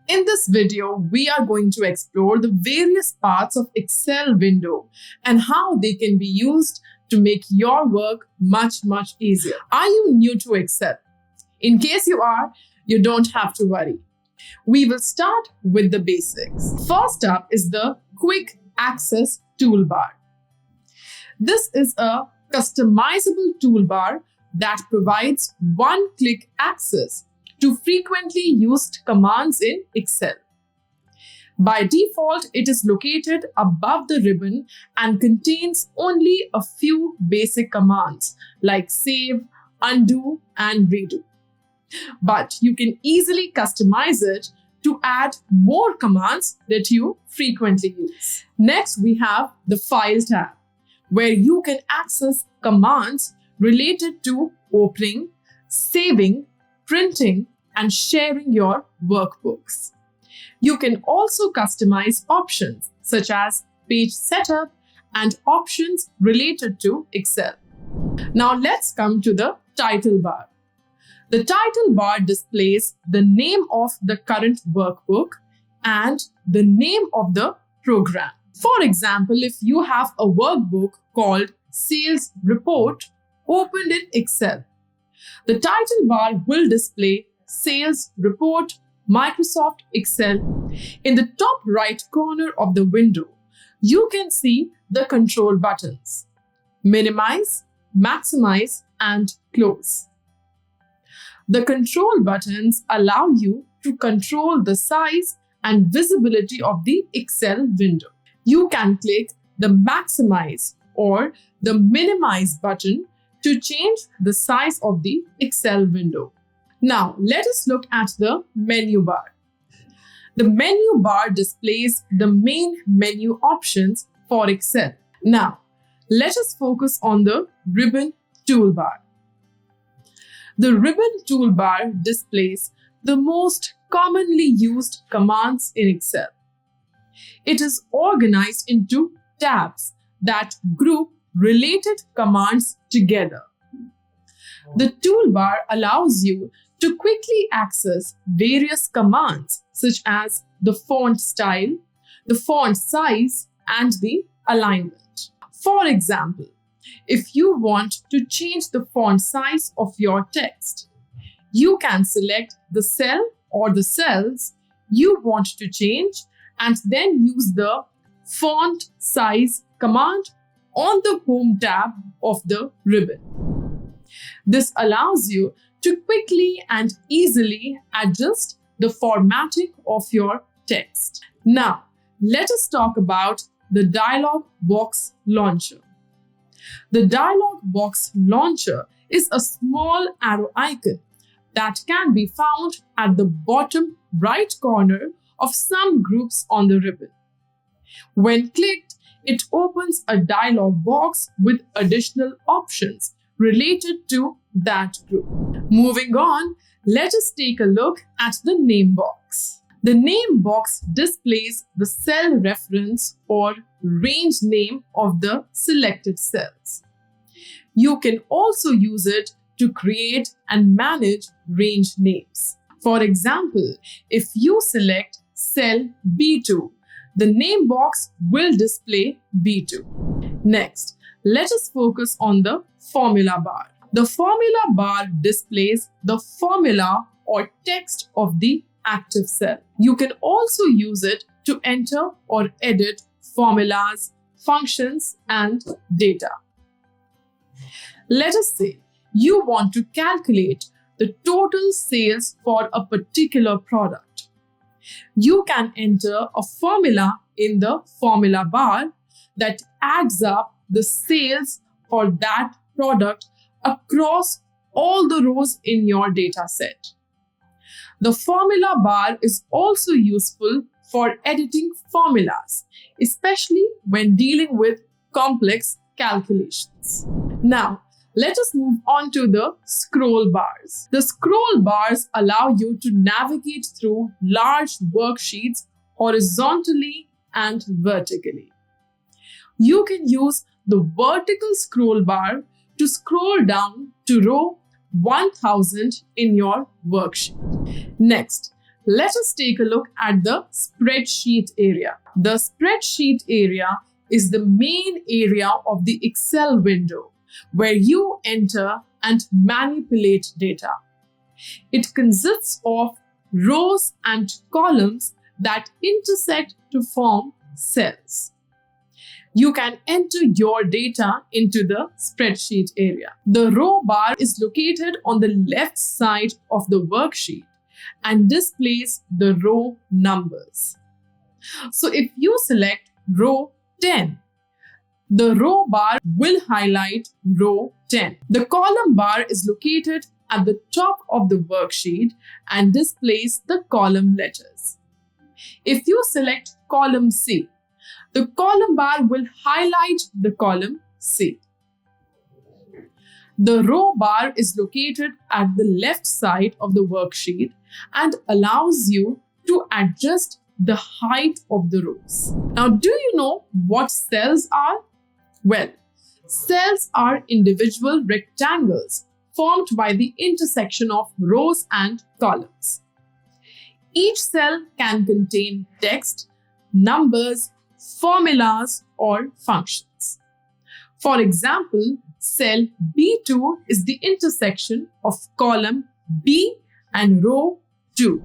In this video, we are going to explore the various parts of Excel window and how they can be used to make your work much easier. Are you new to Excel? In case you are, you don't have to worry. We will start with the basics. First up is the Quick Access Toolbar. This is a customizable toolbar that provides one-click access to frequently used commands in Excel. By default, it is located above the ribbon and contains only a few basic commands like save, undo, and redo. But you can easily customize it to add more commands that you frequently use. Next, we have the File tab, where you can access commands related to opening, saving, printing, and sharing your workbooks. You can also customize options such as page setup and options related to Excel. Now let's come to the title bar. The title bar displays the name of the current workbook and the name of the program. For example, if you have a workbook called Sales Report opened in Excel, the title bar will display Sales Report Microsoft Excel. In the top right corner of the window, you can see the control buttons: minimize, maximize, and close. The control buttons allow you to control the size and visibility of the Excel window. You can click the maximize or the minimize button to change the size of the Excel window. Now, let us look at the menu bar. The menu bar displays the main menu options for Excel. Now, let us focus on the ribbon toolbar. The ribbon toolbar displays the most commonly used commands in Excel. It is organized into tabs that group related commands together. The toolbar allows you to quickly access various commands such as the font style, the font size, and the alignment. For example, if you want to change the font size of your text, you can select the cell or the cells you want to change and then use the font size command on the Home tab of the ribbon. This allows you to quickly and easily adjust the formatting of your text. Now, let us talk about the dialog box launcher. The dialog box launcher is a small arrow icon that can be found at the bottom right corner of some groups on the ribbon. When clicked, it opens a dialog box with additional options related to that group. Moving on, let us take a look at the name box. The name box displays the cell reference or range name of the selected cells. You can also use it to create and manage range names. For example, if you select cell B2, the name box will display B2. Next, let us focus on the formula bar. The formula bar displays the formula or text of the active cell. You can also use it to enter or edit formulas, functions, and data. Let us say you want to calculate the total sales for a particular product. You can enter a formula in the formula bar that adds up the sales for that product across all the rows in your data set. The formula bar is also useful for editing formulas, especially when dealing with complex calculations. Now, let us move on to the scroll bars. The scroll bars allow you to navigate through large worksheets horizontally and vertically. You can use the vertical scroll bar to scroll down to row 1000 in your worksheet. Next, Let us take a look at the spreadsheet area. The spreadsheet area is the main area of the Excel window where you enter and manipulate data. It consists of rows and columns that intersect to form cells. You can enter your data into the spreadsheet area. The row bar is located on the left side of the worksheet and displays the row numbers. So if you select row 10, the row bar will highlight row 10. The column bar is located at the top of the worksheet and displays the column letters. If you select column C, the column bar will highlight the column C. The row bar is located at the left side of the worksheet and allows you to adjust the height of the rows. Now, do you know what cells are? Well, cells are individual rectangles formed by the intersection of rows and columns. Each cell can contain text, numbers, formulas, or functions. For example, cell B2 is the intersection of column B and row 2.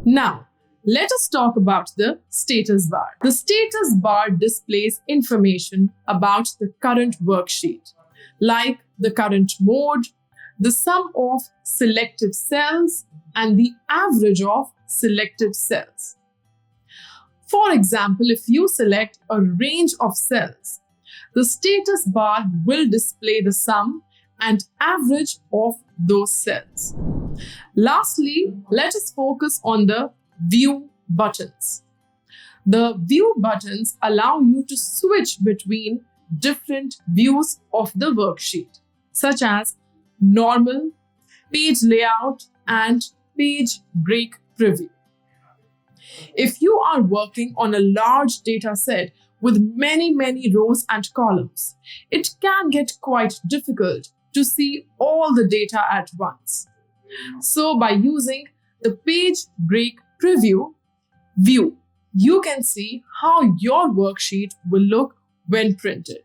Now, let us talk about the status bar. The status bar displays information about the current worksheet, like the current mode, the sum of selected cells, and the average of selected cells. For example, if you select a range of cells, the status bar will display the sum and average of those cells. Lastly, let us focus on the view buttons. The view buttons allow you to switch between different views of the worksheet, such as normal, page layout, and page break preview. If you are working on a large data set with many rows and columns, it can get quite difficult to see all the data at once. So by using the page break preview view, you can see how your worksheet will look when printed.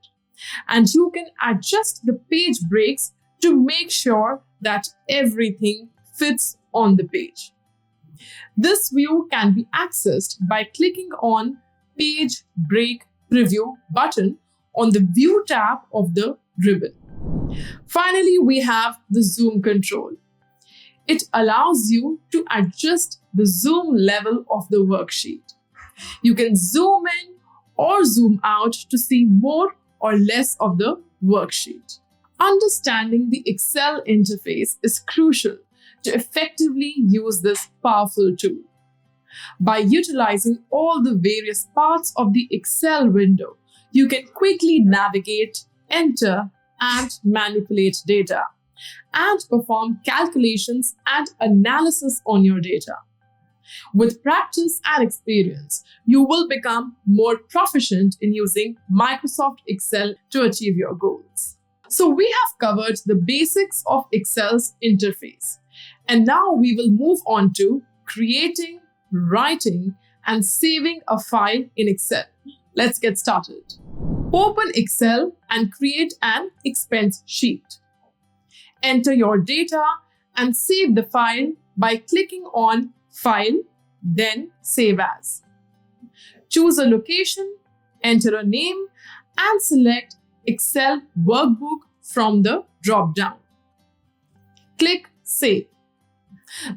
And you can adjust the page breaks to make sure that everything fits on the page. This view can be accessed by clicking on Page Break Preview button on the View tab of the ribbon. Finally, we have the zoom control. It allows you to adjust the zoom level of the worksheet. You can zoom in or zoom out to see more or less of the worksheet. Understanding the Excel interface is crucial to effectively use this powerful tool. By utilizing all the various parts of the Excel window, you can quickly navigate, enter, and manipulate data, and perform calculations and analysis on your data. With practice and experience, you will become more proficient in using Microsoft Excel to achieve your goals. So we have covered the basics of Excel's interface. And now we will move on to creating, writing, and saving a file in Excel. Let's get started. Open Excel and create an expense sheet. Enter your data and save the file by clicking on File, then Save As. Choose a location, enter a name, and select Excel Workbook from the drop-down. Click Save.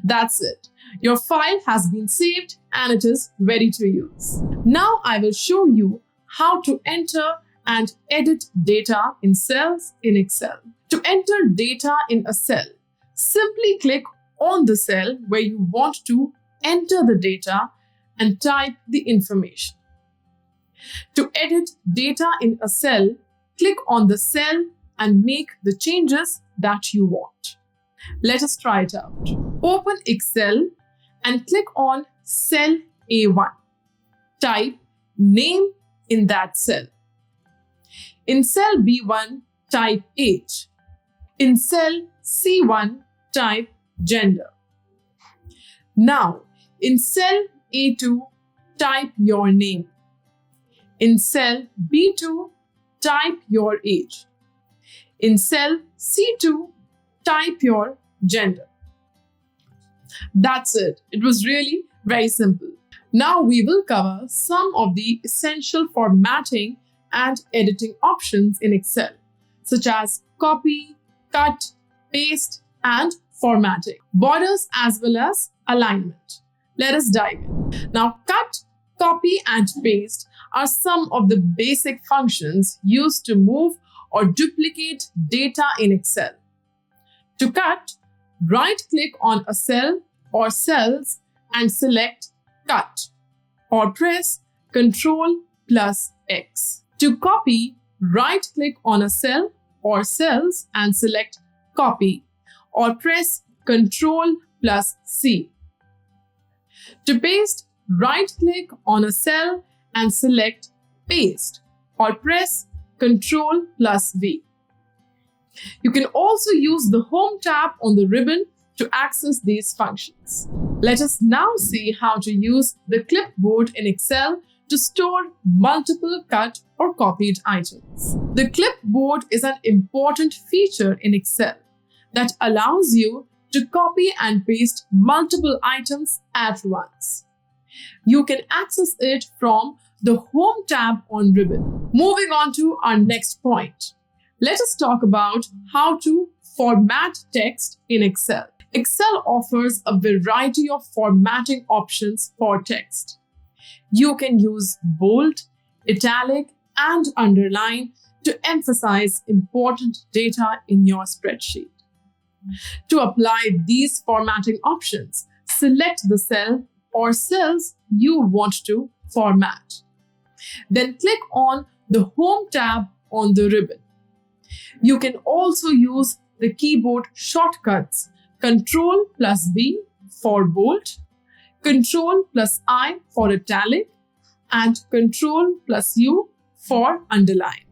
That's it. Your file has been saved and it is ready to use. Now I will show you how to enter and edit data in cells in Excel. To enter data in a cell, simply click on the cell where you want to enter the data and type the information. To edit data in a cell, click on the cell and make the changes that you want. Let us try it out. Open Excel and click on cell A1. Type name in that cell. In cell B1, type age. In cell C1, type gender. Now, In cell A2, type your name. In cell B2, type your age. In cell C2, type your gender. That's it. It was really very simple. Now we will cover some of the essential formatting and editing options in Excel, such as copy, cut, paste, and formatting, borders as well as alignment. Let us dive in. Now, cut, copy, and paste are some of the basic functions used to move or duplicate data in Excel. To cut, right-click on a cell or cells and select Cut, or press Ctrl+X. To copy, right-click on a cell or cells and select Copy, or press Ctrl+C. To paste, right-click on a cell and select Paste, or press Ctrl+V. You can also use the Home tab on the ribbon to access these functions. Let us now see how to use the clipboard in Excel to store multiple cut or copied items. The clipboard is an important feature in Excel that allows you to copy and paste multiple items at once. You can access it from the Home tab on ribbon. Moving on to our next point. Let us talk about how to format text in Excel. Excel offers a variety of formatting options for text. You can use bold, italic, and underline to emphasize important data in your spreadsheet. To apply these formatting options, select the cell or cells you want to format. Then click on the Home tab on the ribbon. You can also use the keyboard shortcuts Ctrl+V for bold, Ctrl+I for italic, and Ctrl+U for underline.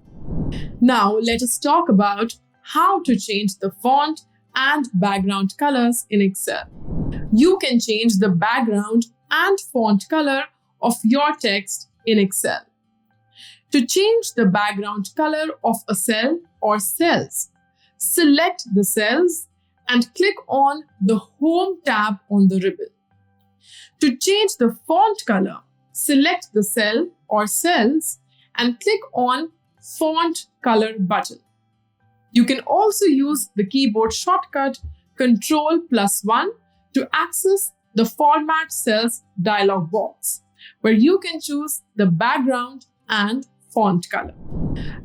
Now let us talk about how to change the font and background colors in Excel. You can change the background and font color of your text in Excel. To change the background color of a cell or cells, select the cells and click on the Home tab on the ribbon. To change the font color, select the cell or cells and click on Font Color button. You can also use the keyboard shortcut Ctrl+1 to access the Format Cells dialog box, where you can choose the background and font color.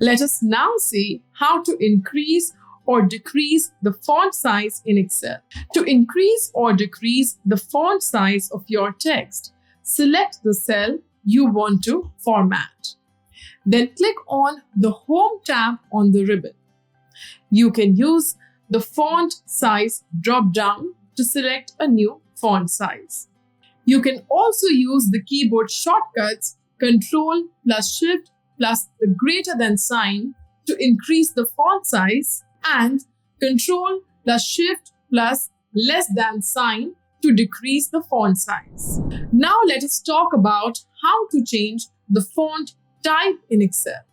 Let us now see how to increase or decrease the font size in Excel. To increase or decrease the font size of your text, select the cell you want to format. Then click on the Home tab on the ribbon. You can use the Font Size drop-down to select a new font size. You can also use the keyboard shortcuts Ctrl+Shift+ the greater than sign to increase the font size and Ctrl+Shift+ less than sign to decrease the font size. Now let us talk about how to change the font type in Excel.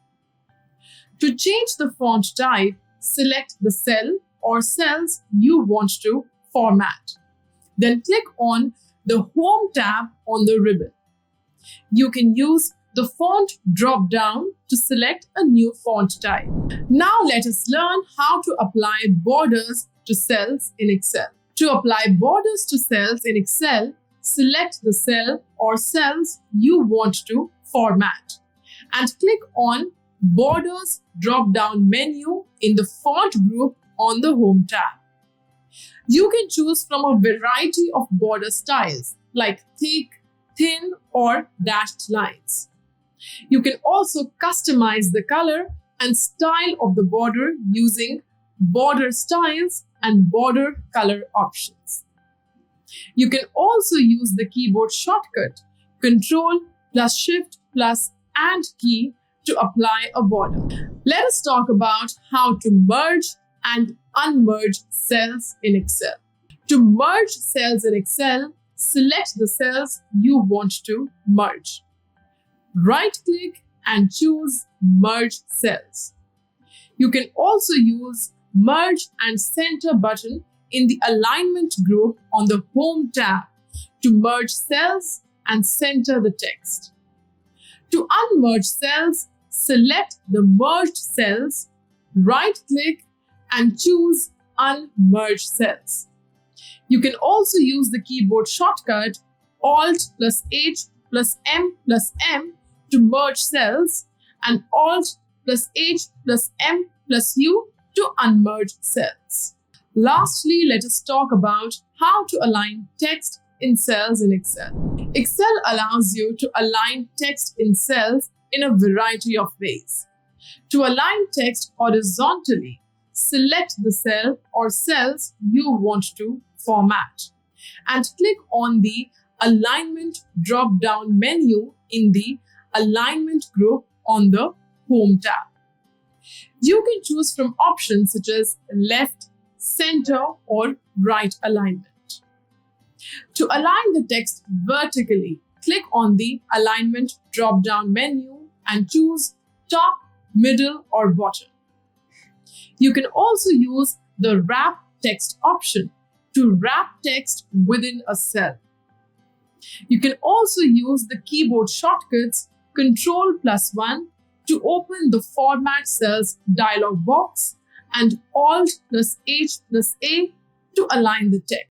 To change the font type, select the cell or cells you want to format. Then click on the Home tab on the ribbon. You can use the font drop-down to select a new font type. Now let us learn how to apply borders to cells in Excel. To apply borders to cells in Excel, select the cell or cells you want to format and click on Borders drop-down menu in the font group on the Home tab. You can choose from a variety of border styles like thick, thin, or dashed lines. You can also customize the color and style of the border using border styles and border color options. You can also use the keyboard shortcut Ctrl+Shift+ and key to apply a border. Let us talk about how to merge and unmerge cells in Excel. To merge cells in Excel, select the cells you want to merge. Right-click and choose Merge Cells. You can also use Merge and Center button in the Alignment group on the Home tab to merge cells and center the text. To unmerge cells, select the merged cells, right-click and choose Unmerge Cells. You can also use the keyboard shortcut Alt+H+M+M to merge cells and Alt+H+M+U to unmerge cells. Lastly, let us talk about how to align text in cells in Excel. Excel allows you to align text in cells in a variety of ways. To align text horizontally, select the cell or cells you want to format and click on the Alignment drop-down menu in the Alignment group on the Home tab. You can choose from options such as left, center, or right alignment. To align the text vertically, click on the Alignment drop-down menu and choose top, middle, or bottom. You can also use the Wrap Text option to wrap text within a cell. You can also use the keyboard shortcuts Ctrl+1 to open the Format Cells dialog box and Alt+H+A to align the text.